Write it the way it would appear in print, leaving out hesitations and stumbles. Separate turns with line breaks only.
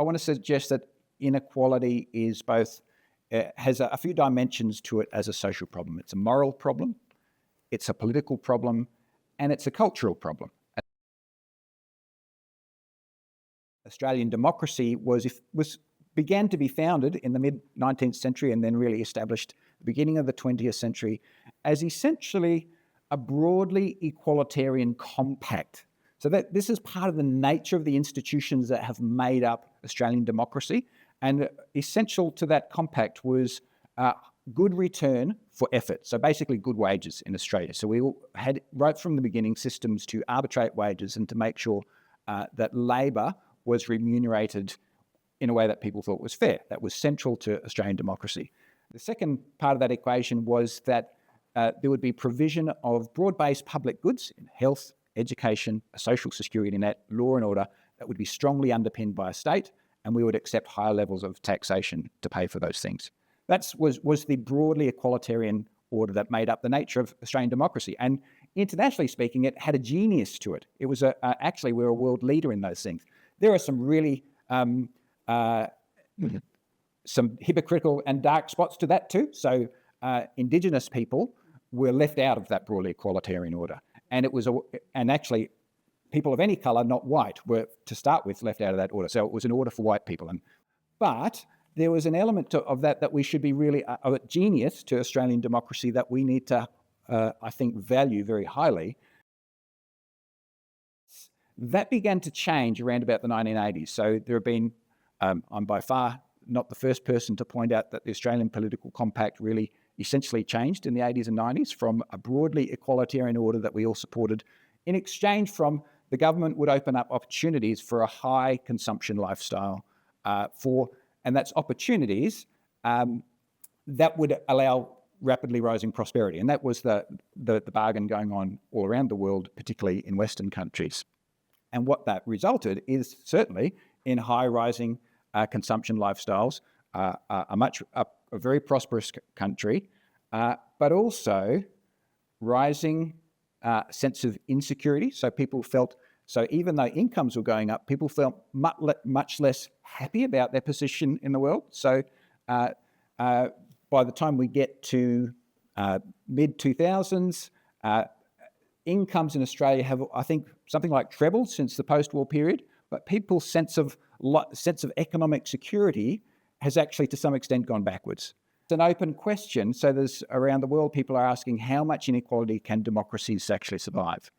I want to suggest that inequality is both, has a few dimensions to it as a social problem. It's a moral problem, it's a political problem, and it's a cultural problem. Australian democracy began to be founded in the mid-19th century and then really established at the beginning of the 20th century as essentially a broadly egalitarian compact. So that this is part of the nature of the institutions that have made up Australian democracy, and essential to that compact was good return for effort. So basically good wages in Australia. So we all had, right from the beginning, systems to arbitrate wages and to make sure that labour was remunerated in a way that people thought was fair. That was central to Australian democracy. The second part of that equation was that there would be provision of broad-based public goods in health, education, a social security net, law and order that would be strongly underpinned by a state, and we would accept higher levels of taxation to pay for those things. That was the broadly egalitarian order that made up the nature of Australian democracy. And internationally speaking, it had a genius to it. It was actually, we're a world leader in those things. There are some really some hypocritical and dark spots to that too. So Indigenous people were left out of that broadly egalitarian order. And actually people of any colour, not white, were to start with left out of that order. So it was an order for white people. But there was an element of that we should be really a genius to Australian democracy that we need to, I think, value very highly. That began to change around about the 1980s. So there have been, I'm by far not the first person to point out that the Australian political compact really essentially changed in the 80s and 90s from a broadly egalitarian order that we all supported. In exchange from the government would open up opportunities for a high consumption lifestyle and that's opportunities that would allow rapidly rising prosperity. And that was the bargain going on all around the world, particularly in Western countries. And what that resulted is certainly in high rising consumption lifestyles, a very prosperous country, but also rising sense of insecurity. So people felt, so even though incomes were going up, people felt much less happy about their position in the world. So by the time we get to mid-2000s, incomes in Australia have, I think, something like trebled since the post-war period, but people's sense of economic security has actually to some extent gone backwards. It's an open question. So there's around the world, people are asking how much inequality can democracies actually survive?